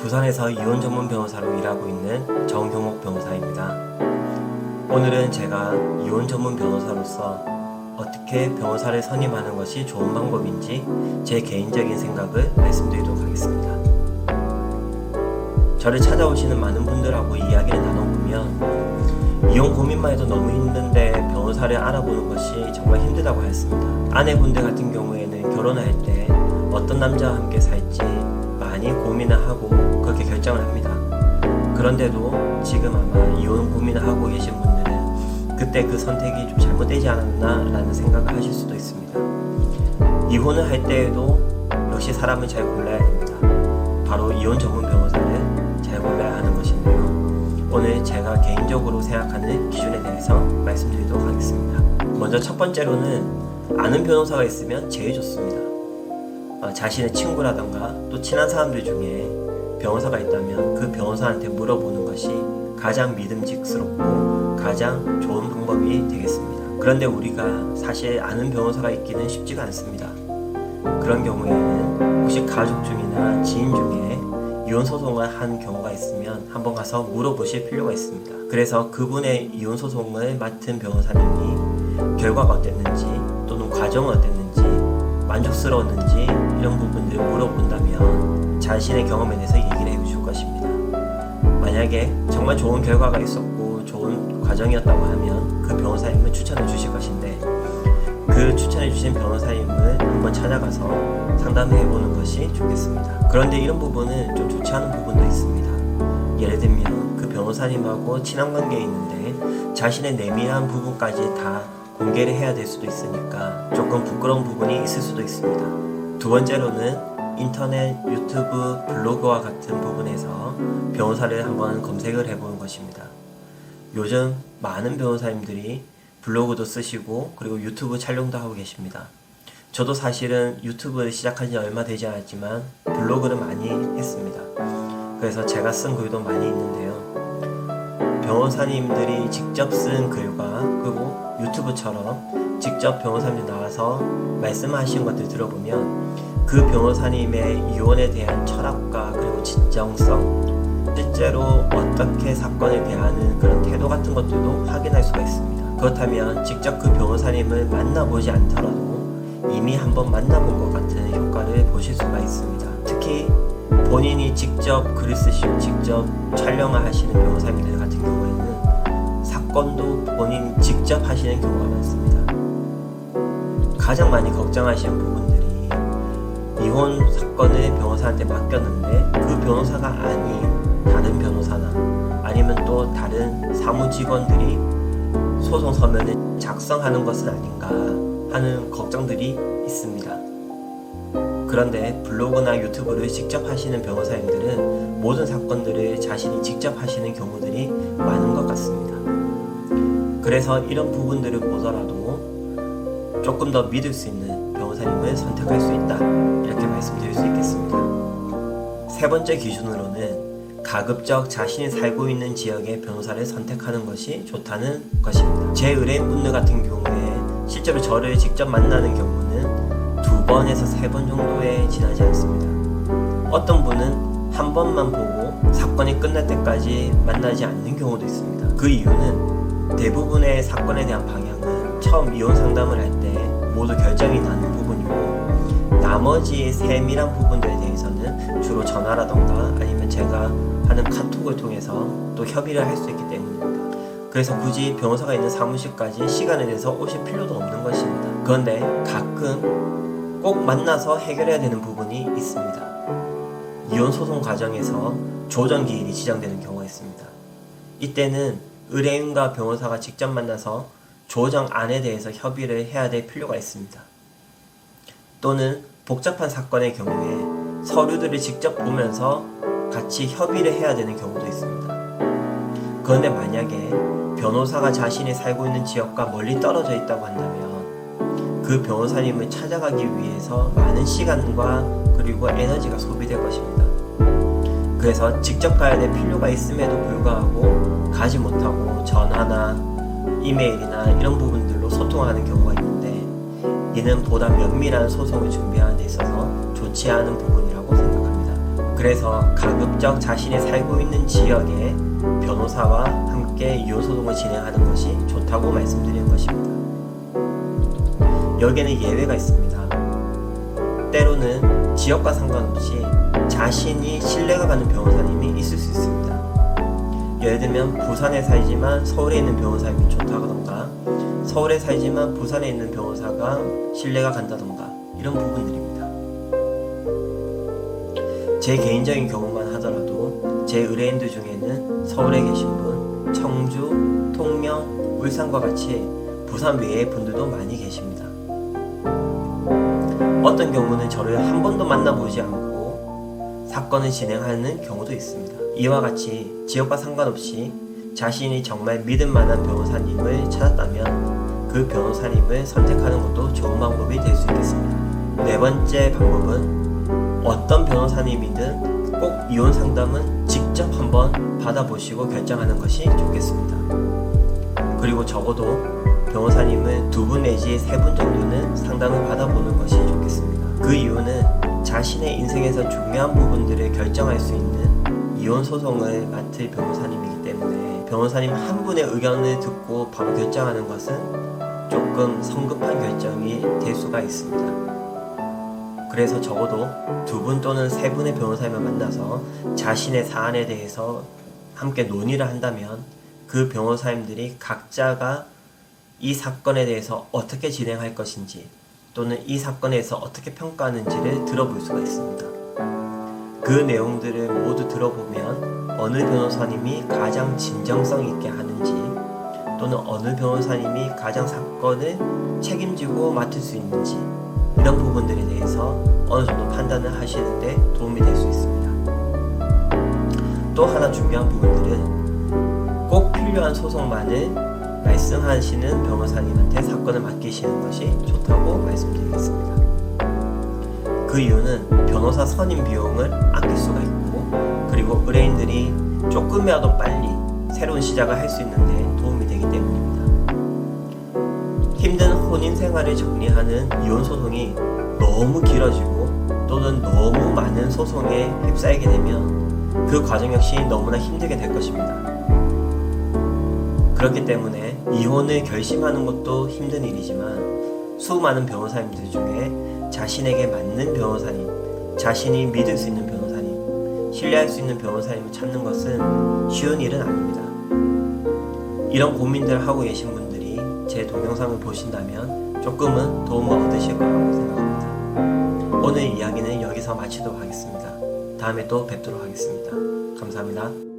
부산에서 이혼 전문 변호사로 일하고 있는 정경옥 변호사입니다. 오늘은 제가 이혼 전문 변호사로서 어떻게 변호사를 선임하는 것이 좋은 방법인지 제 개인적인 생각을 말씀드리도록 하겠습니다. 저를 찾아오시는 많은 분들하고 이야기를 나눠보면 이혼 고민만 해도 너무 힘든데 변호사를 알아보는 것이 정말 힘들다고 하였습니다. 아내분들 같은 경우에는 결혼할 때 어떤 남자와 함께 살지 많이 고민을 하고 그렇게 결정을 합니다. 그런데도 지금 아마 이혼 고민을 하고 계신 분들은 그때 그 선택이 좀 잘못되지 않았나 라는 생각을 하실 수도 있습니다. 이혼을 할 때에도 역시 사람을 잘 골라야 됩니다. 바로 이혼 전문 변호사를 잘 골라야 하는 것인데요. 오늘 제가 개인적으로 생각하는 기준에 대해서 말씀드리도록 하겠습니다. 먼저 첫 번째로는 아는 변호사가 있으면 제일 좋습니다. 자신의 친구라던가 또 친한 사람들 중에 변호사가 있다면 그 변호사한테 물어보는 것이 가장 믿음직스럽고 가장 좋은 방법이 되겠습니다. 그런데 우리가 사실 아는 변호사가 있기는 쉽지가 않습니다. 그런 경우에는 혹시 가족 중이나 지인 중에 이혼 소송을 한 경우가 있으면 한번 가서 물어보실 필요가 있습니다. 그래서 그분의 이혼 소송을 맡은 변호사님이 결과가 어땠는지 또는 과정은 어땠는지 만족스러웠는지 이런 부분들을 물어본다면 자신의 경험에 대해서 얘기를 해줄 것입니다. 만약에 정말 좋은 결과가 있었고 좋은 과정이었다고 하면 그 변호사님을 추천해 주실 것인데 그 추천해 주신 변호사님을 한번 찾아가서 상담해 보는 것이 좋겠습니다. 그런데 이런 부분은 좀 좋지 않은 부분도 있습니다. 예를 들면 그 변호사님하고 친한 관계에 있는데 자신의 내밀한 부분까지 다 공개를 해야 될 수도 있으니까 조금 부끄러운 부분이 있을 수도 있습니다. 두 번째로는 인터넷, 유튜브, 블로그와 같은 부분에서 변호사를 한번 검색을 해보는 것입니다. 요즘 많은 변호사님들이 블로그도 쓰시고 그리고 유튜브 촬영도 하고 계십니다. 저도 사실은 유튜브를 시작한 지 얼마 되지 않았지만 블로그를 많이 했습니다. 그래서 제가 쓴 글도 많이 있는데요. 변호사님들이 직접 쓴 글과 그리고 유튜브처럼 직접 변호사님 나와서 말씀하신 것들 들어보면 그 변호사님의 이혼에 대한 철학과 그리고 진정성, 실제로 어떻게 사건을 대하는 그런 태도 같은 것들도 확인할 수가 있습니다. 그렇다면 직접 그 변호사님을 만나보지 않더라도 이미 한번 만나본 것 같은 효과를 보실 수가 있습니다. 특히 본인이 직접 글을 쓰시고 직접 촬영을 하시는 변호사님들 같은 경우에는 사건도 본인이 직접 하시는 경우가 많습니다. 가장 많이 걱정하시는 부분들이 이혼 사건을 변호사한테 맡겼는데 그 변호사가 아닌 다른 변호사나 아니면 또 다른 사무직원들이 소송 서면을 작성하는 것은 아닌가 하는 걱정들이 있습니다. 그런데 블로그나 유튜브를 직접 하시는 변호사님들은 모든 사건들을 자신이 직접 하시는 경우들이 많은 것 같습니다. 그래서 이런 부분들을 보더라도 조금 더 믿을 수 있는 변호사님을 선택할 수 있다, 이렇게 말씀드릴 수 있겠습니다. 세 번째 기준으로는 가급적 자신이 살고 있는 지역의 변호사를 선택하는 것이 좋다는 것입니다. 제 의뢰인분들 같은 경우에 실제로 저를 직접 만나는 경우는 2번에서 3번 정도에 지나지 않습니다. 어떤 분은 한 번만 보고 사건이 끝날 때까지 만나지 않는 경우도 있습니다. 그 이유는 대부분의 사건에 대한 방향은 처음 이혼 상담을 할 때 모두 결정이 나는 부분이고 나머지 세밀한 부분들에 대해서는 주로 전화라던가 아니면 제가 하는 카톡을 통해서 또 협의를 할 수 있기 때문입니다. 그래서 굳이 변호사가 있는 사무실까지 시간을 내서 오실 필요도 없는 것입니다. 그런데 가끔 꼭 만나서 해결해야 되는 부분이 있습니다. 이혼 소송 과정에서 조정 기일이 지정되는 경우가 있습니다. 이때는 의뢰인과 변호사가 직접 만나서 조정안에 대해서 협의를 해야 될 필요가 있습니다. 또는 복잡한 사건의 경우에 서류들을 직접 보면서 같이 협의를 해야 되는 경우도 있습니다. 그런데 만약에 변호사가 자신이 살고 있는 지역과 멀리 떨어져 있다고 한다면 그 변호사님을 찾아가기 위해서 많은 시간과 그리고 에너지가 소비될 것입니다. 그래서 직접 가야 될 필요가 있음에도 불구하고 가지 못하고 전화나 이메일이나 이런 부분들로 소통하는 경우가 있는데 이는 보다 면밀한 소송을 준비하는 데 있어서 좋지 않은 부분이라고 생각합니다. 그래서 가급적 자신이 살고 있는 지역에 변호사와 함께 이혼 소송을 진행하는 것이 좋다고 말씀드리는 것입니다. 여기에는 예외가 있습니다. 때로는 지역과 상관없이 자신이 신뢰가 가는 변호사님이 있을 수 있습니다. 예를 들면 부산에 살지만 서울에 있는 변호사님이 좋다던가, 서울에 살지만 부산에 있는 변호사가 신뢰가 간다던가, 이런 부분들입니다. 제 개인적인 경우만 하더라도 제 의뢰인들 중에는 서울에 계신 분, 청주, 통영, 울산과 같이 부산 외의 분들도 많이 계십니다. 어떤 경우는 저를 한 번도 만나보지 않고 사건을 진행하는 경우도 있습니다. 이와 같이 지역과 상관없이 자신이 정말 믿을 만한 변호사님을 찾았다면 그 변호사님을 선택하는 것도 좋은 방법이 될 수 있겠습니다. 네 번째 방법은 어떤 변호사님이든 꼭 이혼 상담은 직접 한번 받아보시고 결정하는 것이 좋겠습니다. 그리고 적어도 변호사님을 2분 내지 3분 정도는 상담을 받아보는 것이 좋겠습니다. 그 이유는 자신의 인생에서 중요한 부분들을 결정할 수 있는 이혼 소송을 맡을 변호사님이기 때문에 변호사님 한 분의 의견을 듣고 바로 결정하는 것은 조금 성급한 결정이 될 수가 있습니다. 그래서 적어도 2분 또는 3분의 변호사님을 만나서 자신의 사안에 대해서 함께 논의를 한다면 그 변호사님들이 각자가 이 사건에 대해서 어떻게 진행할 것인지 또는 이 사건에서 어떻게 평가하는지를 들어볼 수가 있습니다. 그 내용들을 모두 들어보면 어느 변호사님이 가장 진정성 있게 하는지 또는 어느 변호사님이 가장 사건을 책임지고 맡을 수 있는지 이런 부분들에 대해서 어느 정도 판단을 하시는 데 도움이 될 수 있습니다. 또 하나 중요한 부분들은 꼭 필요한 소송만을 말씀하시는 변호사님한테 사건을 맡기시는 것이 좋다고 말씀드리겠습니다. 그 이유는 변호사 선임 비용을 아낄 수가 있고, 그리고 의뢰인들이 조금이라도 빨리 새로운 시작을 할 수 있는데 도움이 되기 때문입니다. 힘든 혼인 생활을 정리하는 이혼 소송이 너무 길어지고 또는 너무 많은 소송에 휩싸이게 되면 그 과정 역시 너무나 힘들게 될 것입니다. 그렇기 때문에 이혼을 결심하는 것도 힘든 일이지만 수많은 변호사님들 중에 자신에게 맞는 변호사님, 자신이 믿을 수 있는 변호사님, 신뢰할 수 있는 변호사님을 찾는 것은 쉬운 일은 아닙니다. 이런 고민들을 하고 계신 분들이 제 동영상을 보신다면 조금은 도움을 얻으실 거라고 생각합니다. 오늘 이야기는 여기서 마치도록 하겠습니다. 다음에 또 뵙도록 하겠습니다. 감사합니다.